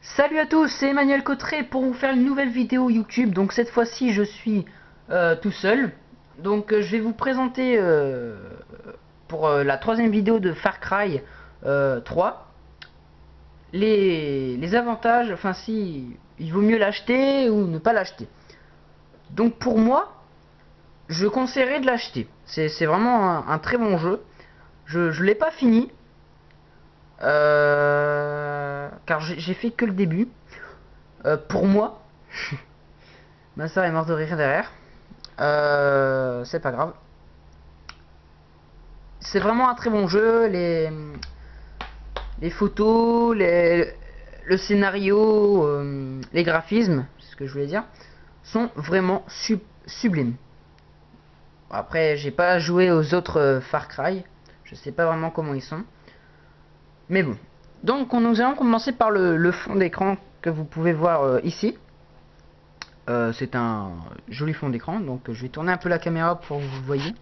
Salut à tous, c'est Emmanuel Cotteret pour vous faire une nouvelle vidéo YouTube. Donc cette fois-ci je suis tout seul. Donc je vais vous présenter pour la troisième vidéo de Far Cry 3 les avantages, enfin si il vaut mieux l'acheter ou ne pas l'acheter. Donc pour moi, je conseillerais de l'acheter. C'est vraiment un très bon jeu. Je l'ai pas fini. Car j'ai fait que le début. Pour moi, ma soeur est morte de rire derrière. C'est pas grave. C'est vraiment un très bon jeu. Les photos, le scénario, les graphismes, c'est ce que je voulais dire, sont vraiment sublimes. Après, j'ai pas joué aux autres Far Cry. Je sais pas vraiment comment ils sont. Mais bon. Donc, nous allons commencer par le fond d'écran que vous pouvez voir ici. C'est un joli fond d'écran. Donc, je vais tourner un peu la caméra pour que vous le voyez.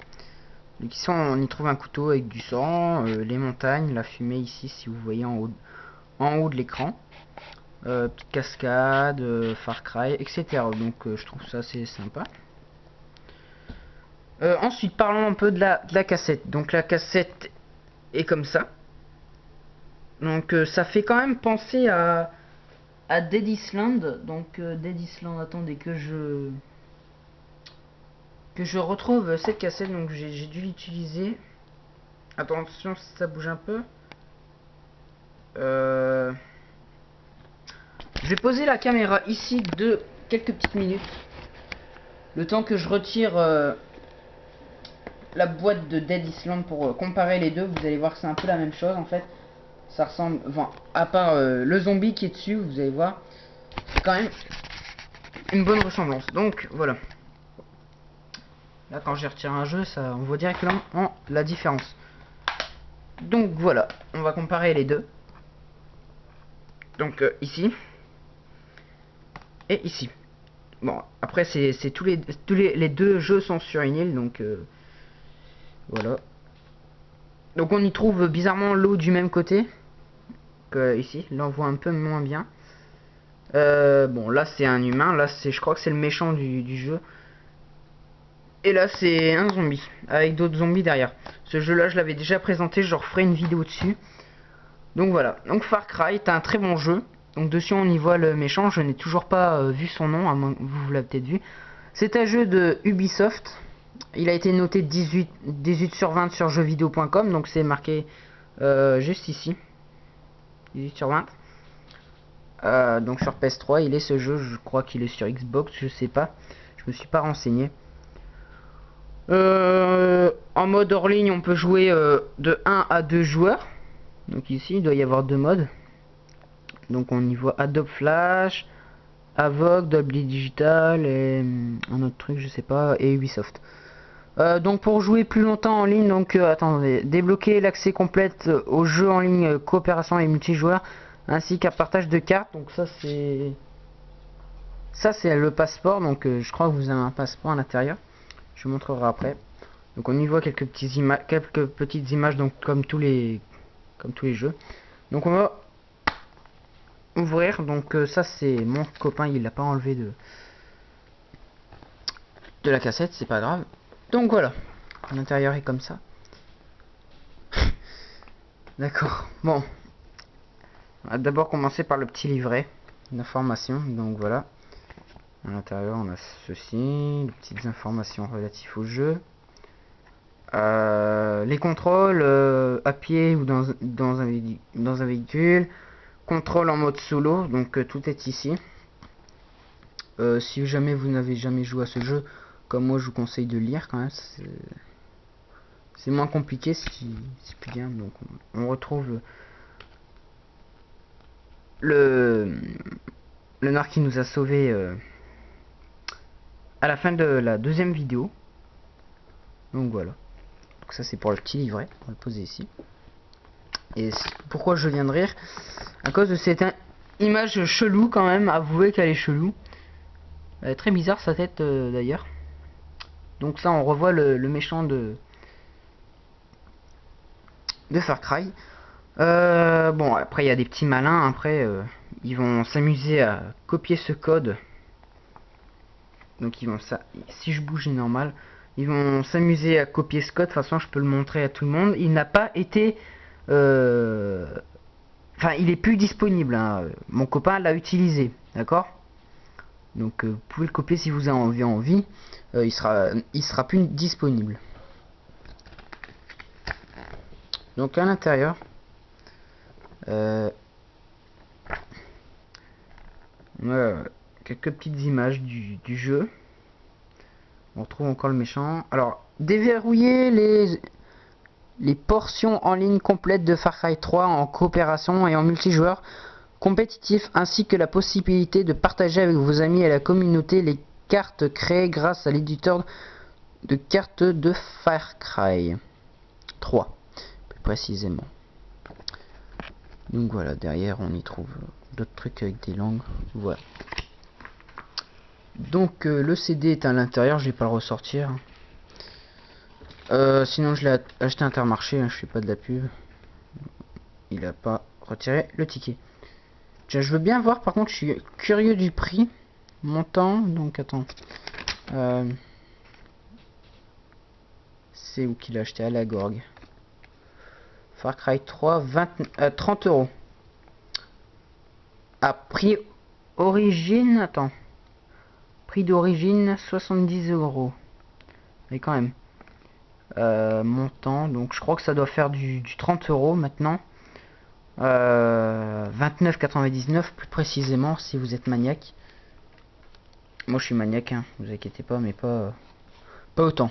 Donc ici, on y trouve un couteau avec du sang, les montagnes, la fumée ici, si vous voyez en haut de l'écran. Petite cascade, Far Cry, etc. Donc, je trouve ça assez sympa. Ensuite, parlons un peu de la cassette. Donc, la cassette est comme ça. Donc ça fait quand même penser à Dead Island. Donc Dead Island, attendez que je retrouve cette cassette. Donc j'ai dû l'utiliser. Attention si ça bouge un peu. Je vais poser la caméra ici de quelques petites minutes. Le temps que je retire la boîte de Dead Island pour comparer les deux. Vous allez voir que c'est un peu la même chose en fait. Ça ressemble, enfin, à part le zombie qui est dessus, vous allez voir, c'est quand même une bonne ressemblance. Donc voilà. Là, quand j'ai retiré un jeu, ça, on voit directement la différence. Donc voilà, on va comparer les deux. Donc ici et ici. Bon, après c'est les deux jeux sont sur une île, donc voilà. Donc on y trouve bizarrement l'eau du même côté que ici. Là on voit un peu moins bien. Bon, là c'est un humain, là c'est, je crois que c'est le méchant du jeu. Et là c'est un zombie, avec d'autres zombies derrière. Ce jeu là je l'avais déjà présenté, je referai une vidéo dessus. Donc voilà, donc Far Cry est un très bon jeu. Donc dessus on y voit le méchant, je n'ai toujours pas vu son nom, à moins que vous l'avez peut-être vu. C'est un jeu de Ubisoft. Il a été noté 18 sur 20 sur jeuxvideo.com, donc c'est marqué juste ici. 18 sur 20. Donc sur PS3 il est ce jeu, je crois qu'il est sur Xbox, je sais pas. Je me suis pas renseigné. En mode hors ligne on peut jouer de 1 à 2 joueurs. Donc ici il doit y avoir deux modes. Donc on y voit Adobe Flash, Avoc, Dolby Digital et un autre truc je sais pas, et Ubisoft. Donc pour jouer plus longtemps en ligne, donc attendez, débloquer l'accès complet au jeu en ligne coopération et multijoueur, ainsi qu'un partage de cartes. Donc ça c'est le passeport. Donc je crois que vous avez un passeport à l'intérieur. Je vous montrerai après. Donc on y voit quelques petites images, donc comme tous les jeux. Donc on va ouvrir. Donc ça c'est mon copain, il l'a pas enlevé de la cassette, c'est pas grave. Donc voilà, l'intérieur est comme ça. D'accord. Bon, on va d'abord commencer par le petit livret d'informations. Donc voilà, à l'intérieur on a ceci, les petites informations relatives au jeu. Les contrôles à pied ou dans un véhicule, contrôle en mode solo, donc tout est ici. Si jamais vous n'avez jamais joué à ce jeu, comme moi je vous conseille de lire quand même, c'est moins compliqué si puis bien. Donc on retrouve le nard qui nous a sauvé à la fin de la deuxième vidéo. Donc voilà. Donc ça c'est pour le petit livret, on va le poser ici. Et pourquoi je viens de rire? À cause de cette image chelou quand même, avouez qu'elle est chelou. Elle est très bizarre sa tête d'ailleurs. Donc ça on revoit le méchant de Far Cry. Bon, après il y a des petits malins, après ils vont s'amuser à copier ce code. Donc ils vont ça, si je bouge normal, ils vont s'amuser à copier ce code. De toute façon, je peux le montrer à tout le monde. Il n'a pas été, enfin, il est plus disponible, hein. Mon copain l'a utilisé, d'accord. Donc vous pouvez le copier si vous avez envie. Il sera plus disponible. Donc à l'intérieur, on a quelques petites images du jeu. On retrouve encore le méchant. Alors, déverrouiller les portions en ligne complètes de Far Cry 3 en coopération et en multijoueur compétitif, ainsi que la possibilité de partager avec vos amis et la communauté les cartes créées grâce à l'éditeur de cartes de Far Cry 3, plus précisément. Donc voilà, derrière on y trouve d'autres trucs avec des langues. Voilà. Donc le CD est à l'intérieur, je vais pas le ressortir. Sinon je l'ai acheté à Intermarché, hein, je fais pas de la pub. Il a pas retiré le ticket. Tiens, je veux bien voir, par contre je suis curieux du prix. Montant, donc attends. C'est où qu'il a acheté? À la Gorgue. Far Cry 3, 30 euros. À prix origine, attends. Prix d'origine 70 euros. Mais quand même. Montant, donc je crois que ça doit faire du 30 euros maintenant. 29,99 plus précisément si vous êtes maniaque. Moi je suis maniaque, hein, vous inquiétez pas, mais pas autant.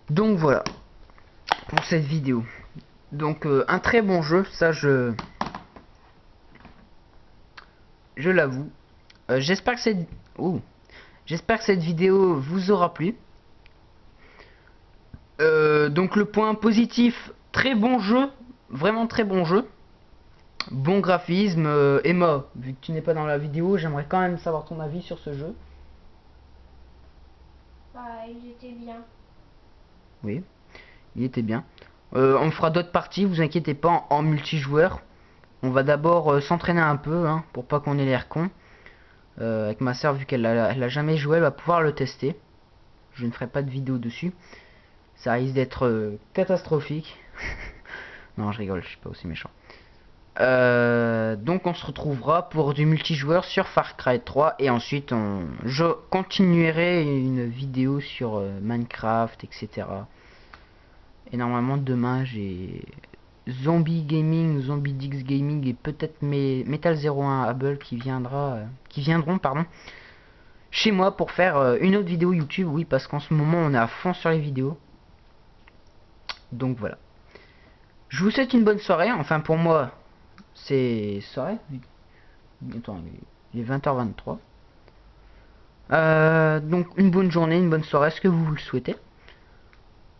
Donc voilà pour cette vidéo. Donc un très bon jeu, ça je l'avoue. J'espère que cette vidéo vous aura plu. Donc le point positif, très bon jeu, vraiment très bon jeu, bon graphisme. Emma, vu que tu n'es pas dans la vidéo, j'aimerais quand même savoir ton avis sur ce jeu. Bah, il était bien. Oui, il était bien. On fera d'autres parties, vous inquiétez pas, en multijoueur. On va d'abord s'entraîner un peu, hein, pour pas qu'on ait l'air con. Avec ma soeur, vu qu'elle a jamais joué, elle va pouvoir le tester. Je ne ferai pas de vidéo dessus. Ça risque d'être catastrophique. Non, je rigole, je suis pas aussi méchant. Donc on se retrouvera pour du multijoueur sur Far Cry 3 et ensuite je continuerai une vidéo sur Minecraft, etc. Et normalement demain j'ai Zombie Gaming, Zombie Dix Gaming et peut-être Metal 01 Able qui viendront pardon, chez moi pour faire une autre vidéo YouTube. Oui, parce qu'en ce moment on est à fond sur les vidéos. Donc voilà. Je vous souhaite une bonne soirée. Enfin pour moi c'est soirée. Attends, il est 20h23. Donc une bonne journée, une bonne soirée, ce que vous le souhaitez.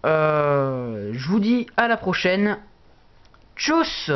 Je vous dis à la prochaine. Tchuss!